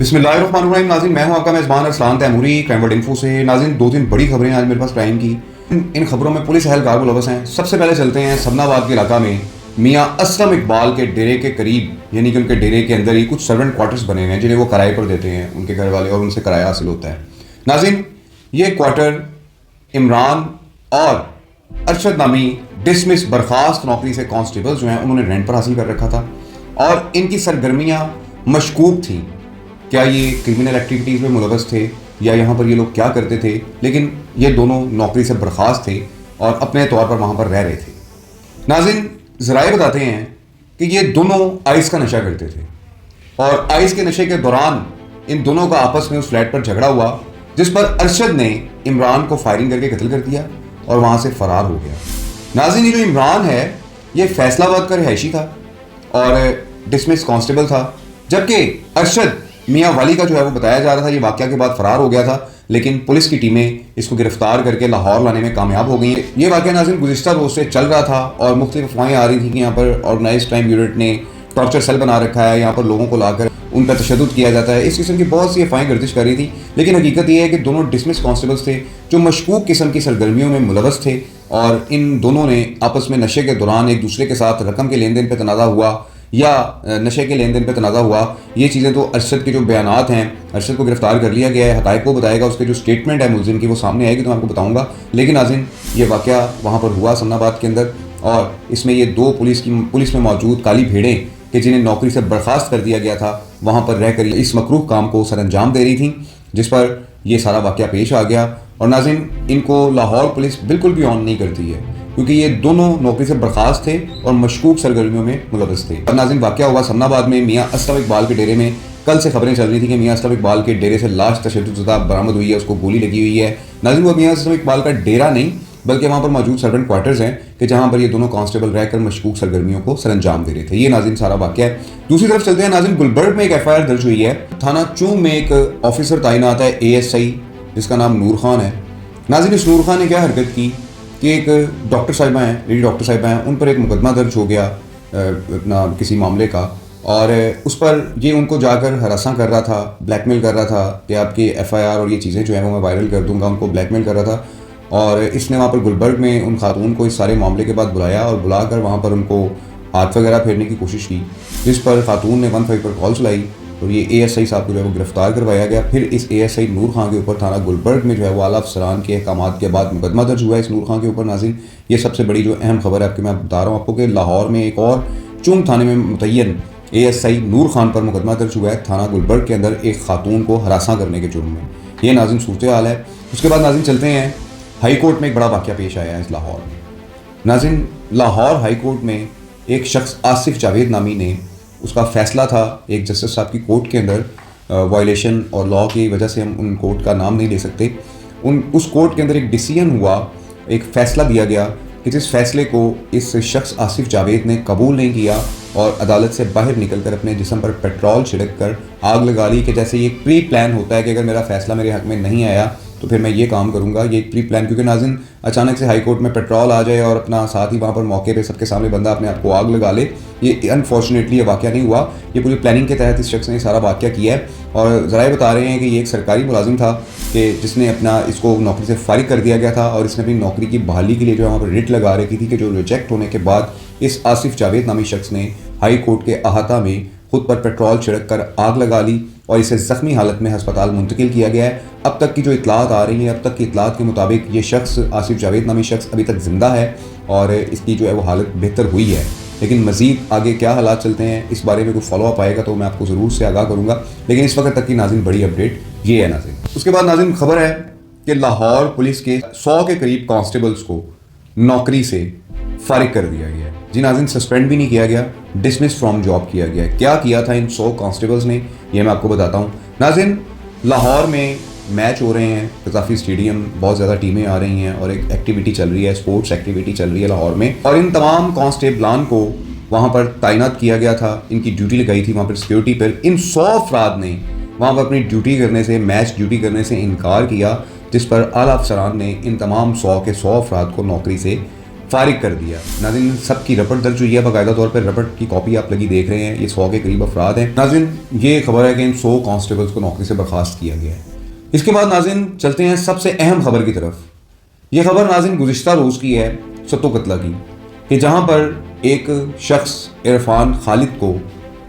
बिस्मिल्लाहिर्रहमानिर्रहीम। नाज़रीन, मैं हूं आपका मेज़बान Arsalan Taimuri crime world info से। नाज़रीन, दो तीन बड़ी खबरें आज मेरे पास क्राइम की। इन खबरों में पुलिस एहलकार मुलव्वस हैं। सबसे पहले चलते हैं सबनाबाद के इलाका में मियां असलम इकबाल के डेरे के करीब, यानी कि उनके डेरे के अंदर ही कुछ सर्वेंट क्वार्टर्स बने हुए हैं जिन्हें वो किराए पर देते हैं उनके घर वाले, और उनसे किराया हासिल होता है। नाज़रीन, ये क्वार्टर इमरान और अरशद नामी डिसमिस बर्खास्त नौकरी से कांस्टेबल जो हैं उन्होंने रेंट पर हासिल कर रखा था, और इनकी सरगर्मियाँ मशकूक थी। क्या ये क्रिमिनल एक्टिविटीज़ में मुलव्वस थे या यहाँ पर ये लोग क्या करते थे, लेकिन ये दोनों नौकरी से बर्खास्त थे और अपने तौर पर वहाँ पर रह रहे थे। नाज़रीन, ज़राए बताते हैं कि ये दोनों आइस का नशा करते थे, और आइस के नशे के दौरान इन दोनों का आपस में उस फ्लैट पर झगड़ा हुआ, जिस पर अरशद ने इमरान को फायरिंग करके कत्ल कर दिया और वहाँ से फ़रार हो गया। नाज़रीन, ये जो इमरान है ये फैसलाबाद का रिहायशी था और डिसमिस कांस्टेबल था, जबकि अरशद मियाँ वाली का जो है वो बताया जा रहा था ये वाक़या के बाद फ़रार हो गया था, लेकिन पुलिस की टीमें इसको गिरफ्तार करके लाहौर लाने में कामयाब हो गई हैं। ये वाक़या नाज़रीन गुज़िश्ता रोज़ से चल रहा था और मुख्तलिफ अफवाहें आ रही थी कि यहाँ पर ऑर्गेनाइज क्राइम यूनिट ने टॉर्चर सेल बना रखा है, यहाँ पर लोगों को लाकर उन पर तशद्दुद किया जाता है। इस किस्म की बहुत सी अफवाहें गर्दिश कर रही थी, लेकिन हकीकत ये है कि दोनों डिसमिस कांस्टेबल्स थे जो मशकूक किस्म की सरगर्मियों में मुलव्वस थे, और इन दोनों ने आपस में नशे के दौरान एक दूसरे के साथ रकम के लेन देन पर तनाज़ा हुआ या नशे के लेन देन पे तनाज़ा हुआ। ये चीज़ें तो अरशद के जो बयानात हैं, अरशद को गिरफ्तार कर लिया गया है, हक़ाइक़ को बताएगा, उसके जो स्टेटमेंट है मुलज़िम की वो सामने आएगी तो मैं आपको बताऊंगा। लेकिन नाज़रीन, ये वाक़या वहाँ पर हुआ समनाबाद के अंदर, और इसमें ये दो पुलिस में मौजूद काली भेड़ें कि जिन्हें नौकरी से बर्खास्त कर दिया गया था, वहाँ पर रहकर इस मकरूह काम को सर अंजाम दे रही थी, जिस पर यह सारा वाक़या पेश आ गया। और नाज़रीन, इनको लाहौर पुलिस बिल्कुल भी ऑन नहीं करती है, क्योंकि ये दोनों नौकरी से बर्खास्त थे और मशकूक सरगर्मियों में मुलव्वस थे। और नाज़रीन, वाक़या हुआ समनाबाद में मियाँ असलम इकबाल के डेरे में। कल से खबरें चल रही थी कि मियाँ असलम इकबाल के डेरे से लाश तशद्दुद बरामद हुई है, उसको गोली लगी हुई है। नाज़रीन, वो मियाँ असलम इकबाल का डेरा नहीं बल्कि वहाँ पर मौजूद सर्वेंट क्वार्टर्स हैं कि जहाँ पर ये दोनों कांस्टेबल रहकर मशकूक सरगर्मियों को सर अंजाम दे रहे थे। ये नाज़रीन सारा वाक़या है। दूसरी तरफ चलते हैं नाज़रीन, गुलबर्ग में एक FIR दर्ज हुई है। थाना चूम में एक ऑफिसर तैनात है ASI, जिसका नाम नूर खान है। नाज़रीन, इस नूर खान ने क्या हरकत की कि एक डॉक्टर साहिबा हैं, लेडी डॉक्टर साहिबा हैं, उन पर एक मुकदमा दर्ज हो गया अपना किसी मामले का, और उस पर ये उनको जाकर हरासा कर रहा था, ब्लैकमेल कर रहा था कि आपकी FIR और ये चीज़ें जो हैं वो मैं वायरल कर दूंगा, उनको ब्लैकमेल कर रहा था। और इसने वहाँ पर गुलबर्ग में उन खातून को इस सारे मामले के बाद बुलाया और बुलाकर वहाँ पर उनको हाथ वगैरह फेरने की कोशिश की, जिस पर खातून ने 15 पर कॉल चलाई और ये ASI साहब को जो है वो गिरफ्तार करवाया गया। फिर इस ASI नूर खान के ऊपर थाना गुलबर्ग में जो है वो आला अफसरान के अहकामात के बाद मुकदमा दर्ज हुआ है इस नूर खान के ऊपर। नाज़रीन, ये सबसे बड़ी जो अहम खबर है आपकी मैं बता रहा हूँ आपको कि लाहौर में एक और चूम थाने में मुतय्यन ASI नूर खान पर मुकदमा दर्ज हुआ है थाना गुलबर्ग के अंदर एक खातून को हरासा करने के जुर्म में। ये नाज़रीन सूरत हाल है। उसके बाद नाज़रीन चलते हैं, हाई कोर्ट में एक बड़ा वाक़या पेश आया है इस लाहौर में। नाज़रीन, लाहौर हाई कोर्ट में एक शख्स आसिफ जावेद नामी ने, उसका फ़ैसला था एक जस्टिस साहब की कोर्ट के अंदर, वायलेशन और लॉ की वजह से हम उन कोर्ट का नाम नहीं ले सकते, उस कोर्ट के अंदर एक डिसीजन हुआ, एक फ़ैसला दिया गया कि जिस फ़ैसले को इस शख्स आसिफ जावेद ने कबूल नहीं किया और अदालत से बाहर निकल कर अपने जिस्म पर पेट्रोल छिड़क कर आग लगा ली कि जैसे ये प्री प्लान होता है कि अगर मेरा फ़ैसला मेरे हक़ में नहीं आया तो फिर मैं ये काम करूँगा, ये प्री प्लान। क्योंकि नाज़रीन, अचानक से हाई कोर्ट में पेट्रोल आ जाए और अपना साथ ही वहाँ पर मौके पे सबके सामने बंदा अपने आप को आग लगा ले, ये अनफॉर्चुनेटली ये वाक़या नहीं हुआ। ये पूरी प्लानिंग के तहत इस शख्स ने सारा वाक़या किया है, और ज़राए बता रहे हैं कि ये एक सरकारी मुलाजिम था कि जिसने अपना इसको नौकरी से फारिग कर दिया गया था, और इसने अपनी नौकरी की बहाली के लिए जो वहाँ पर रिट लगा रखी थी कि जो रिजेक्ट होने के बाद इस आसिफ जावेद नामी शख्स ने हाई कोर्ट के अहाता में खुद पर पेट्रोल छिड़क कर आग लगा ली और इसे ज़ख्मी हालत में हस्पताल मुंतकिल किया गया है। अब तक की जो इतलात आ रही हैं, अब तक की इतलात के मुताबिक ये शख्स आसिफ जावेद नामी शख्स अभी तक ज़िंदा है और इसकी जो है वो हालत बेहतर हुई है। लेकिन मज़ीद आगे क्या हालात चलते हैं इस बारे में कोई फॉलोअप आएगा तो मैं आपको ज़रूर से आगाह करूँगा, लेकिन इस वक्त तक की नाज़रीन बड़ी अपडेट ये है नाज़रीन। उसके बाद नाज़रीन खबर है कि लाहौर पुलिस के 100 के करीब कांस्टेबल्स को नौकरी से फारिग कर दिया गया है। जी नाज़रीन, सस्पेंड भी नहीं किया गया, डिसमिस फ्रॉम जॉब किया गया। क्या किया था इन 100 कांस्टेबल्स ने, ये मैं आपको बताता हूँ। नाज़रीन, लाहौर में मैच हो रहे हैं, कज़ाफ़ी स्टेडियम, बहुत ज़्यादा टीमें आ रही हैं और एक एक्टिविटी चल रही है, स्पोर्ट्स एक्टिविटी चल रही है लाहौर में, और इन तमाम कांस्टेबलान को वहाँ पर तैनात किया गया था, इनकी ड्यूटी लगाई थी वहाँ पर सिक्योरिटी पर। इन 100 अफराद ने वहाँ पर अपनी ड्यूटी करने से, मैच ड्यूटी करने से इनकार किया, जिस पर आला अफसरान ने इन तमाम 100 के 100 अफराद को नौकरी से فارغ کر دیا۔ ناظرین سب کی رپٹ درج ہوئی ہے، باقاعدہ طور پر رپٹ کی کاپی آپ لگی دیکھ رہے ہیں، یہ 100 کے قریب افراد ہیں۔ ناظرین یہ خبر ہے کہ ان 100 کانسٹیبلز کو نوکری سے برخاست کیا گیا ہے۔ اس کے بعد ناظرین چلتے ہیں سب سے اہم خبر کی طرف۔ یہ خبر ناظرین گزشتہ روز کی ہے، ستو قتلہ کی، کہ جہاں پر ایک شخص عرفان خالد کو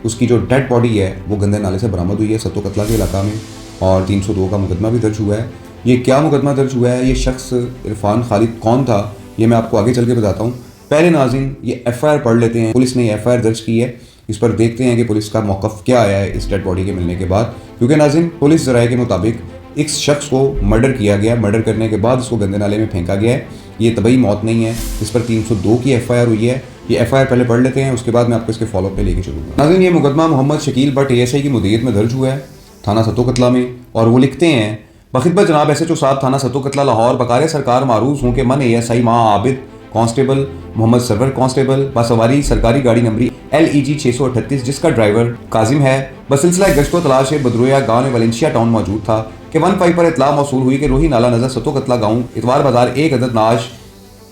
اس کی جو ڈیڈ باڈی ہے وہ گندے نالے سے برآمد ہوئی ہے ستو قتلہ کے علاقہ میں، اور 302 کا مقدمہ بھی درج ہوا ہے۔ یہ کیا مقدمہ درج ہوا ہے، یہ شخص عرفان خالد کون تھا، یہ میں آپ کو آگے چل کے بتاتا ہوں۔ پہلے ناظرین یہ ایف آئی آر پڑھ لیتے ہیں، پولیس نے یہ ایف آئی آر درج کی ہے، اس پر دیکھتے ہیں کہ پولیس کا موقف کیا آیا ہے اس ڈیڈ باڈی کے ملنے کے بعد، کیونکہ ناظرین پولیس ذرائع کے مطابق ایک شخص کو مرڈر کیا گیا، مرڈر کرنے کے بعد اس کو گندے نالے میں پھینکا گیا ہے، یہ طبعی موت نہیں ہے، اس پر 302 کی ایف آئی آر ہوئی ہے۔ یہ ایف آئی آر پہلے پڑھ لیتے ہیں، اس کے بعد میں آپ کو اس کے فالو اپ پہ لے کے چلوں گا۔ ناظرین یہ مقدمہ Muhammad Shakeel Butt A S I کی مدیریت میں درج ہوا ہے تھانہ ستو قتلہ میں، اور وہ لکھتے ہیں بخدمت جناب ایس ایچ او صاحب تھانہ ستو قتلہ لاہور بقار سرکار معروض ہوں کہ من اے ایس آئی ماں عابد کانسٹیبل محمد سرور کانسٹیبل بسواری سرکاری گاڑی نمبر LEG 638 جس کا ڈرائیور کاظم ہے بسلسلہ گشت و تلاش بدرویا گاؤں ویلنشیا ٹاؤن موجود تھا کہ 15 پر اطلاع موصول ہوئی کہ روہی نالہ نظر ستو قتلہ گاؤں اتوار بازار ایک عدد ناش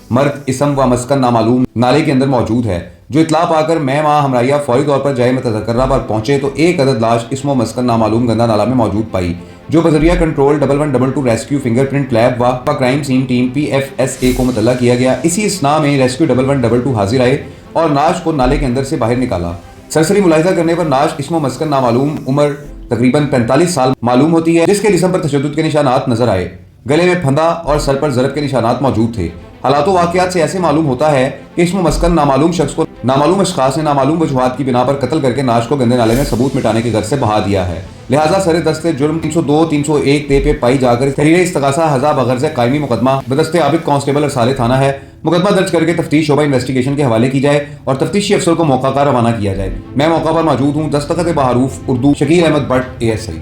مرد اسم و مسکن نامعلوم نالے کے اندر موجود ہے، جو اطلاع پا کر میں ماں ہمراہیہ فوری طور پر جائے متذکرہ پر پہنچے تو ایک عدد لاش اسم و مسکن نامعلوم گندا نالہ میں موجود پائی، جو بذریعہ control 1122 rescue finger print lab و کرائم سین ٹیم PFSA کو مطلع کیا گیا۔ اسی اسنا میں ریسکیو 1122 حاضر آئے اور ناش کو نالے کے اندر سے باہر نکالا۔ سرسری ملاحظہ کرنے پر ناش اسم و مسکن نامعلوم عمر تقریباً 45 سال معلوم ہوتی ہے، جس کے جسم پر تشدد کے نشانات نظر آئے، گلے میں پھندا اور سر پر ضرب کے نشانات موجود تھے۔ حالات و واقعات سے ایسے معلوم ہوتا ہے کہ اسم و مسکن نامعلوم شخص کو نامعلوم اشخاص نے نامعلوم وجوہات کی بنا پر قتل کر کے ناش کو گندے نالے میں ثبوت مٹانے کے غرض سے بہا دیا ہے، لہٰذا سر دست جرم 302 301 تے پہ پائی جا کر تحریر استغاثہ ہزا بغرض قائمی مقدمہ بدست عابد کانسٹیبل ارسالے تھانہ ہے، مقدمہ درج کر کے تفتیش شعبہ انویسٹیگیشن کے حوالے کی جائے اور تفتیشی افسر کو موقع کا روانہ کیا جائے۔ میں موقع پر موجود ہوں، دستخط بحروف اردو شکیل احمد بٹ ASI۔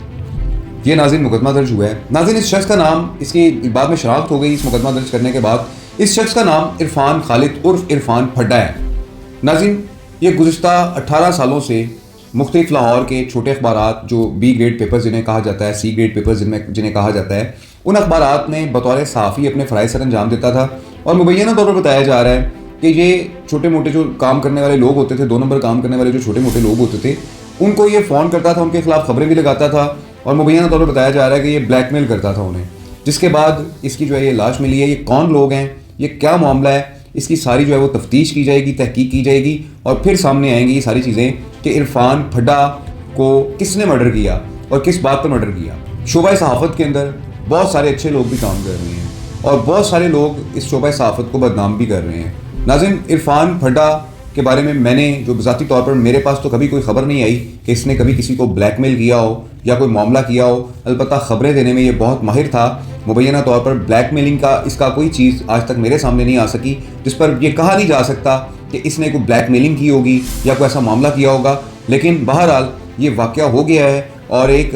یہ ناظرین مقدمہ درج ہوا ہے۔ ناظرین اس شخص کا نام، اس کی بعد میں شناخت ہو گئی اس مقدمہ درج کرنے کے بعد، اس شخص کا نام عرفان خالد عرف عرفان پھڈا ہے۔ ناظرین یہ گزشتہ 18 سالوں سے مختلف لاہور کے چھوٹے اخبارات جو B گریڈ پیپرز جنہیں کہا جاتا ہے، C گریڈ پیپرز جنہیں کہا جاتا ہے، ان اخبارات میں بطور صحافی اپنے فرائض سر انجام دیتا تھا، اور مبینہ طور پر بتایا جا رہا ہے کہ یہ چھوٹے موٹے جو کام کرنے والے لوگ ہوتے تھے، 2 نمبر کام کرنے والے جو چھوٹے موٹے لوگ ہوتے تھے، ان کو یہ فون کرتا تھا، ان کے خلاف خبریں بھی لگاتا تھا، اور مبینہ طور پر بتایا جا رہا ہے کہ یہ بلیک میل کرتا تھا انہیں، جس کے بعد اس کی جو ہے یہ لاش ملی ہے۔ یہ کون لوگ ہیں، یہ کیا معاملہ ہے، اس کی ساری جو ہے وہ تفتیش کی جائے گی، تحقیق کی جائے گی، اور پھر سامنے آئیں گی یہ ساری چیزیں کہ عرفان پھڈا کو کس نے مرڈر کیا اور کس بات پر مرڈر کیا۔ شعبہ صحافت کے اندر بہت سارے اچھے لوگ بھی کام کر رہے ہیں، اور بہت سارے لوگ اس شعبہ صحافت کو بدنام بھی کر رہے ہیں۔ ناظرین عرفان پھڈا کے بارے میں نے جو ذاتی طور پر میرے پاس تو کبھی کوئی خبر نہیں آئی کہ اس نے کبھی کسی کو بلیک میل کیا ہو یا کوئی معاملہ کیا ہو، البتہ خبریں دینے میں یہ بہت ماہر تھا۔ مبینہ طور پر بلیک میلنگ کا اس کا کوئی چیز آج تک میرے سامنے نہیں آ سکی جس پر یہ کہا نہیں جا سکتا کہ اس نے کوئی بلیک میلنگ کی ہوگی یا کوئی ایسا معاملہ کیا ہوگا، لیکن بہرحال یہ واقعہ ہو گیا ہے، اور ایک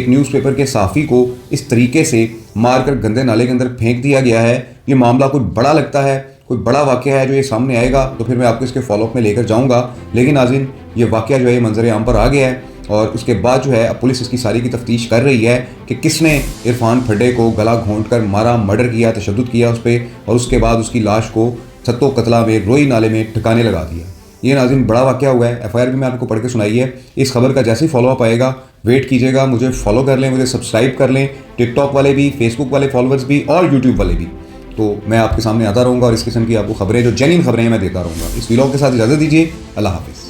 نیوز پیپر کے صحافی کو اس طریقے سے مار کر گندے نالے کے اندر پھینک دیا گیا ہے۔ یہ معاملہ کوئی بڑا لگتا ہے، کوئی بڑا واقعہ ہے جو یہ سامنے آئے گا تو پھر میں آپ کو اس کے فالو اپ میں لے کر جاؤں گا، لیکن ناظرین یہ واقعہ جو ہے منظر عام پر آ گیا ہے، اور اس کے بعد جو ہے اب پولیس اس کی ساری کی تفتیش کر رہی ہے کہ کس نے عرفان پھڈے کو گلا گھونٹ کر مارا، مرڈر کیا، تشدد کیا اس پہ، اور اس کے بعد اس کی لاش کو ستو قتلہ میں روئی نالے میں ٹھکانے لگا دیا۔ یہ ناظرین بڑا واقعہ ہوا ہے، ایف آئی آر بھی میں آپ کو پڑھ کے سنائی ہے۔ اس خبر کا جیسے ہی فالو اپ آئے گا ویٹ کیجیے گا، مجھے فالو کر لیں، مجھے سبسکرائب کر لیں، ٹک ٹاک والے بھی، فیس بک والے فالوورز بھی، اور یوٹیوب والے بھی، تو میں آپ کے سامنے آتا رہوں گا اور اس قسم کی آپ کو خبریں جو جینوین خبریں ہیں میں دیتا رہوں گا۔ اس ویلاگ کے ساتھ اجازت دیجیے، اللہ حافظ۔